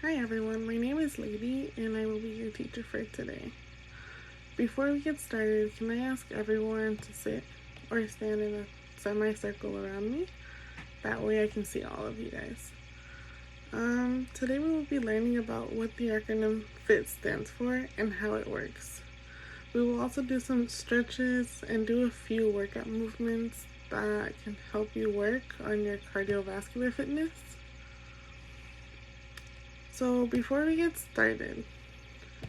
Hi everyone, my name is Lady and I will be your teacher for today. Before we get started, can I ask everyone to sit or stand in a semicircle around me? That way I can see all of you guys. Today we will be learning about what the acronym FIT stands for and how it works. We will also do some stretches and do a few workout movements that can help you work on your cardiovascular fitness. So before we get started,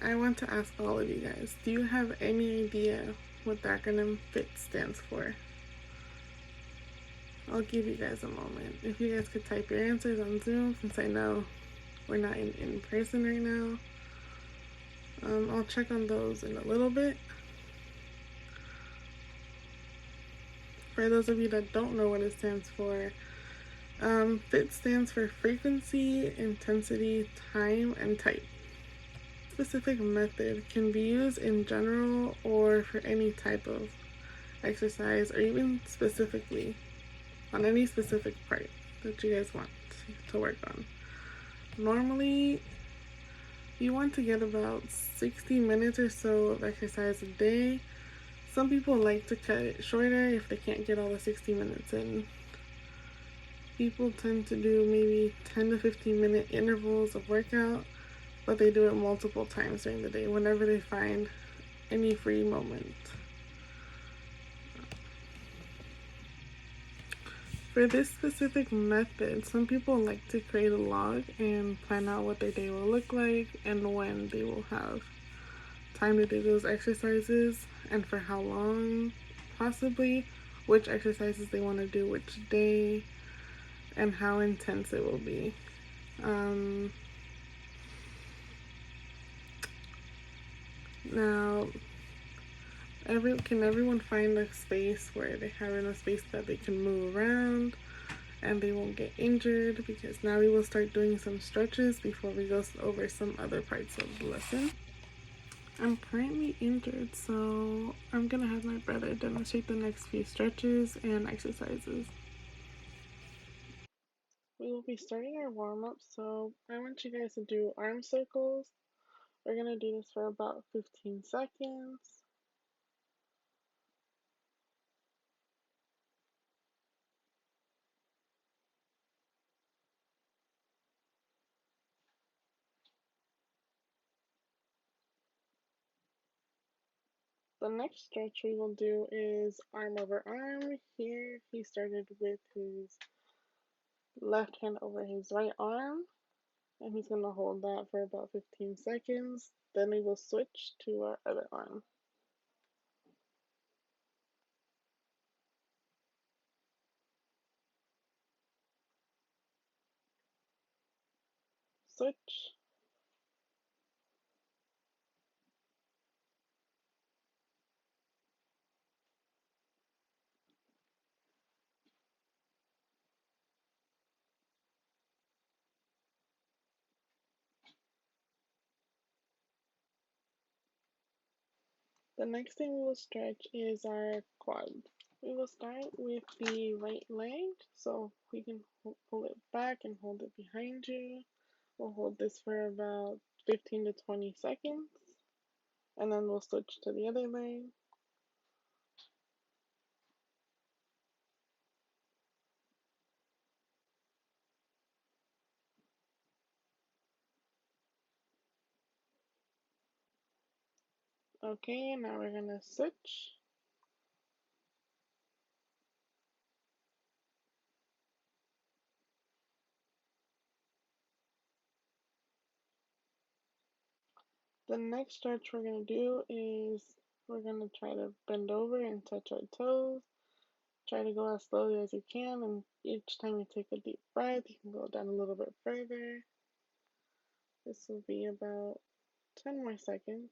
I want to ask all of you guys, do you have any idea what the acronym FIT stands for? I'll give you guys a moment. If you guys could type your answers on Zoom, since I know we're not in person right now. I'll check on those in a little bit. For those of you that don't know what it stands for, FIT stands for frequency, intensity, time, and type. Specific method can be used in general or for any type of exercise or even specifically on any specific part that you guys want to work on. Normally, you want to get about 60 minutes or so of exercise a day. Some people like to cut it shorter if they can't get all the 60 minutes in. People tend to do maybe 10 to 15-minute intervals of workout, but they do it multiple times during the day whenever they find any free moment. For this specific method, some people like to create a log and plan out what their day will look like and when they will have time to do those exercises and for how long, possibly, which exercises they want to do which day, and how intense it will be. Now, can everyone find a space where they have enough space that they can move around and they won't get injured? Because now we will start doing some stretches before we go over some other parts of the lesson. I'm currently injured, so I'm gonna have my brother demonstrate the next few stretches and exercises. We will be starting our warm up, so I want you guys to do arm circles. We're gonna do this for about 15 seconds. The next stretch we will do is arm over arm. Here he started with his left hand over his right arm, and he's going to hold that for about 15 seconds. Then we will switch to our other arm. Switch. The next thing we will stretch is our quads. We will start with the right leg, so we can pull it back and hold it behind you. We'll hold this for about 15 to 20 seconds, and then we'll switch to the other leg. Okay, now we're gonna switch. The next stretch we're gonna do is we're gonna try to bend over and touch our toes. Try to go as slowly as you can, and each time you take a deep breath, you can go down a little bit further. This will be about 10 more seconds.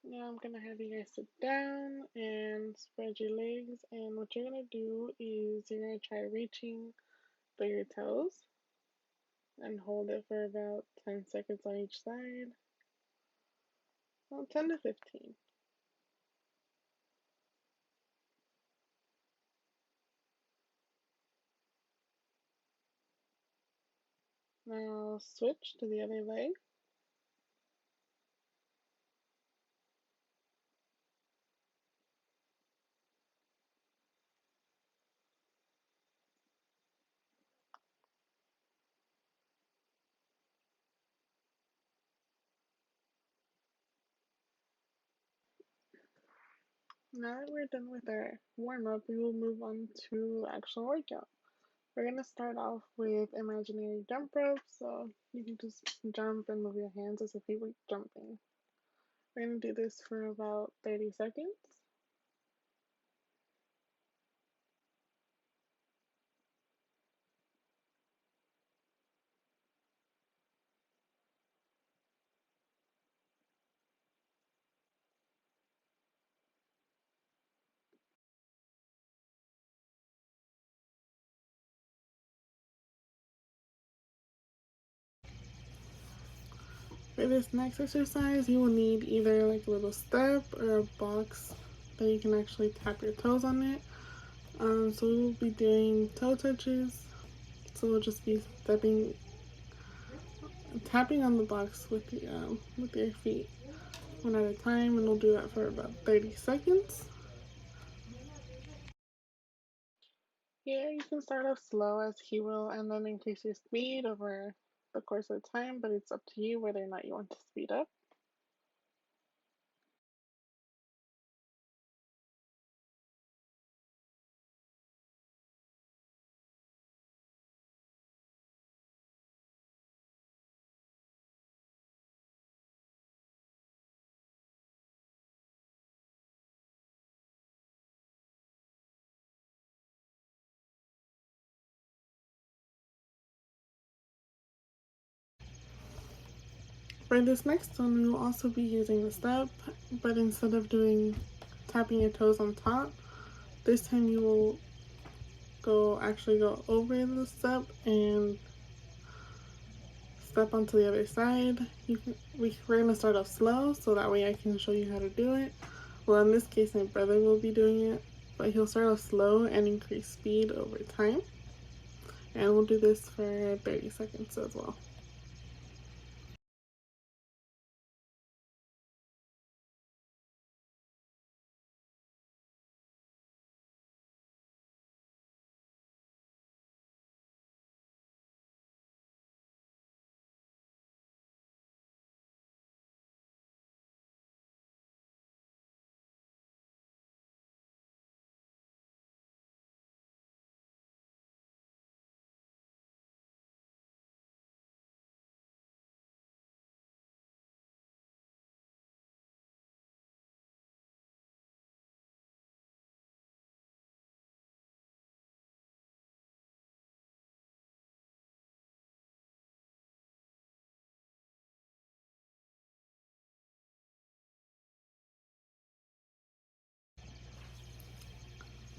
Now I'm gonna have you guys sit down and spread your legs, and what you're gonna do is you're gonna try reaching through your toes and hold it for about 10 seconds on each side. Well, 10 to 15. Now switch to the other leg. Now that we're done with our warm up, we will move on to the actual workout. We're gonna start off with imaginary jump rope, so you can just jump and move your hands as if you were jumping. We're gonna do this for about 30 seconds. For this next exercise, you will need either like a little step or a box that you can actually tap your toes on it. So we will be doing toe touches. So we'll just be tapping on the box with your feet one at a time, and we'll do that for about 30 seconds. Here you can start off slow as he will, and then increase your speed over the course of time. But it's up to you whether or not you want to speed up. For this next one, we will also be using the step, but instead of doing tapping your toes on top, this time you will go over the step and step onto the other side. We're gonna start off slow, so that way I can show you how to do it. Well, in this case, my brother will be doing it, but he'll start off slow and increase speed over time. And we'll do this for 30 seconds as well.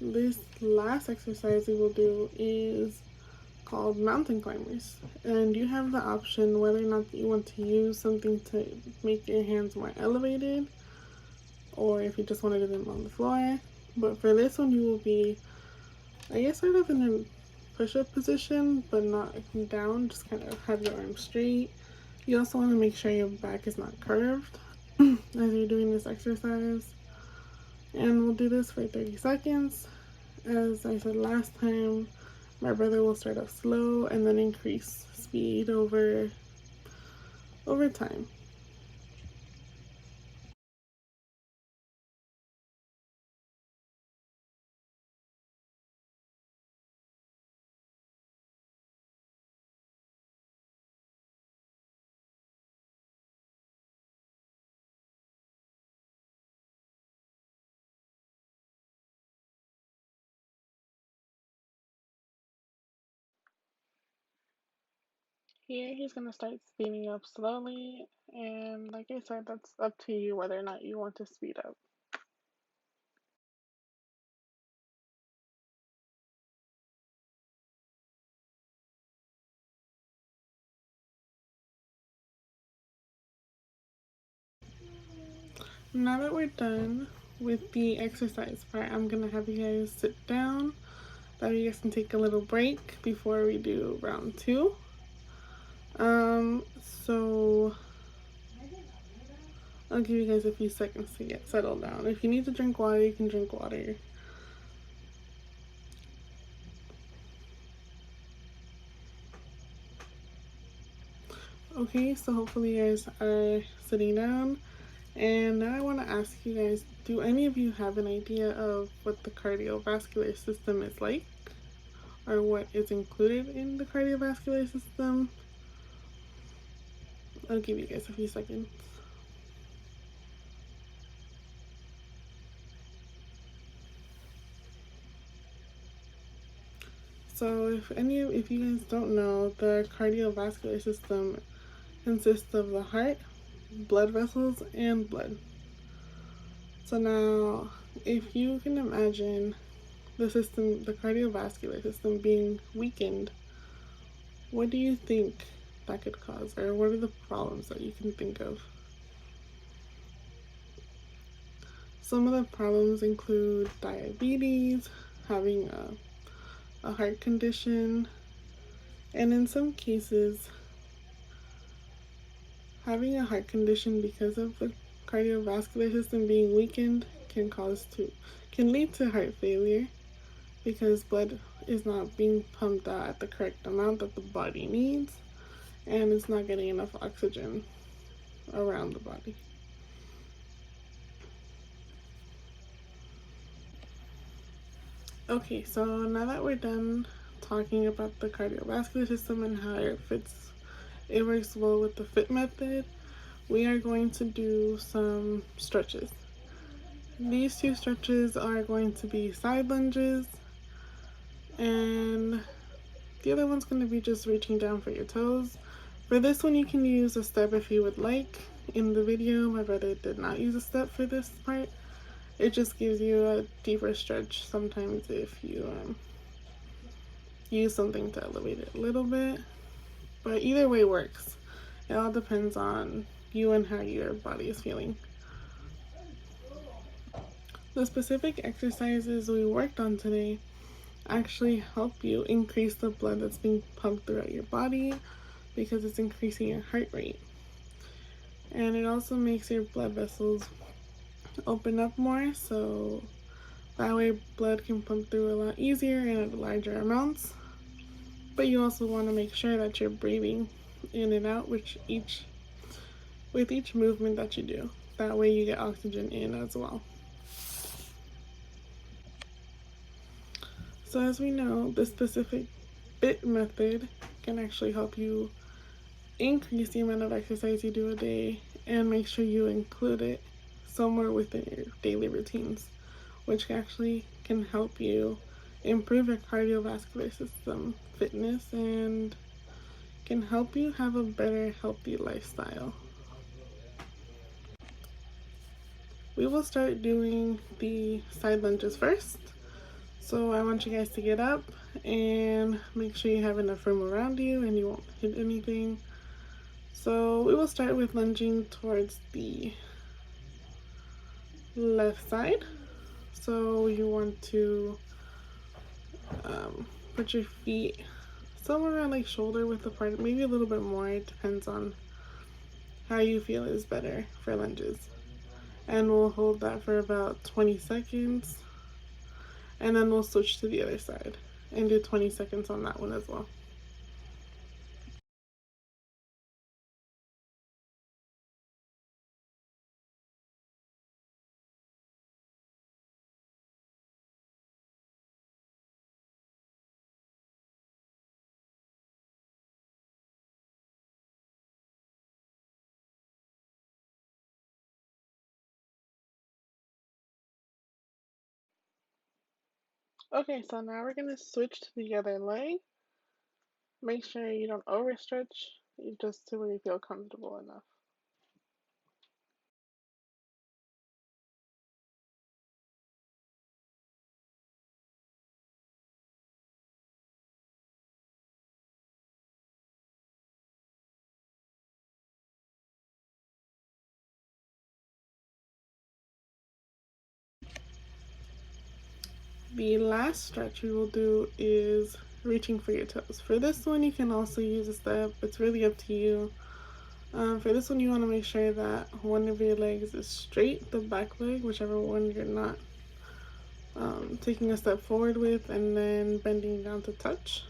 This last exercise we will do is called mountain climbers, and you have the option whether or not you want to use something to make your hands more elevated, or if you just want to do them on the floor. But for this one, you will be, I guess, sort of in a push-up position, but not down, just kind of have your arms straight. You also want to make sure your back is not curved as you're doing this exercise. And we'll do this for 30 seconds. As I said last time, my brother will start off slow and then increase speed over time. Here he's gonna start speeding up slowly, and like I said, that's up to you whether or not you want to speed up. Now that we're done with the exercise part, I'm gonna have you guys sit down. That way you guys can take a little break before we do round two. So I'll give you guys a few seconds to get settled down. If you need to drink water, you can drink water. Okay, so hopefully you guys are sitting down. And now I want to ask you guys, do any of you have an idea of what the cardiovascular system is like? Or what is included in the cardiovascular system? I'll give you guys a few seconds. So if you guys don't know, the cardiovascular system consists of the heart, blood vessels, and blood. So now, if you can imagine the cardiovascular system being weakened, what do you think that could cause, or what are the problems that you can think of? Some of the problems include diabetes, having a heart condition, and in some cases, having a heart condition because of the cardiovascular system being weakened can lead to heart failure because blood is not being pumped out at the correct amount that the body needs, and it's not getting enough oxygen around the body. Okay, so now that we're done talking about the cardiovascular system and how it works well with the Fitt method, we are going to do some stretches. These two stretches are going to be side lunges, and the other one's going to be just reaching down for your toes. For this one, you can use a step if you would like. In the video, my brother did not use a step for this part. It just gives you a deeper stretch sometimes if you use something to elevate it a little bit. But either way works. It all depends on you and how your body is feeling. The specific exercises we worked on today actually help you increase the blood that's being pumped throughout your body because it's increasing your heart rate. And it also makes your blood vessels open up more, so that way blood can pump through a lot easier and at larger amounts. But you also want to make sure that you're breathing in and out with each movement that you do. That way you get oxygen in as well. So as we know, the specific Fitt method can actually help you increase the amount of exercise you do a day and make sure you include it somewhere within your daily routines, which actually can help you improve your cardiovascular system fitness and can help you have a better, healthy lifestyle. We will start doing the side lunges first. So I want you guys to get up and make sure you have enough room around you and you won't hit anything. So we will start with lunging towards the left side. So you want to put your feet somewhere around like shoulder width apart, maybe a little bit more. It depends on how you feel is better for lunges. And we'll hold that for about 20 seconds. And then we'll switch to the other side and do 20 seconds on that one as well. Okay, so now we're going to switch to the other leg. Make sure you don't overstretch, just to where you feel comfortable enough. The last stretch we will do is reaching for your toes. For this one, you can also use a step. It's really up to you. For this one, you want to make sure that one of your legs is straight, the back leg, whichever one you're not taking a step forward with, and then bending down to touch.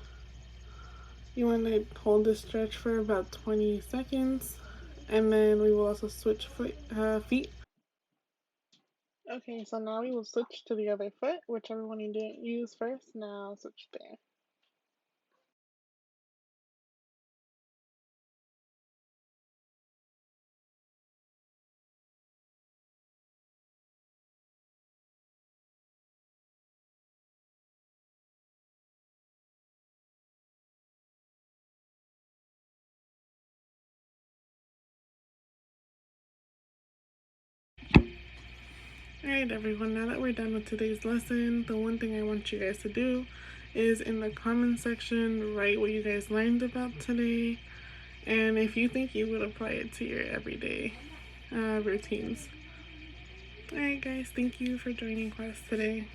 You want to hold this stretch for about 20 seconds, and then we will also switch feet. Okay, so now we will switch to the other foot, whichever one you didn't use first. Now switch there. Alright everyone, now that we're done with today's lesson, the one thing I want you guys to do is in the comment section write what you guys learned about today, and if you think you would apply it to your everyday routines. Alright guys, thank you for joining class today.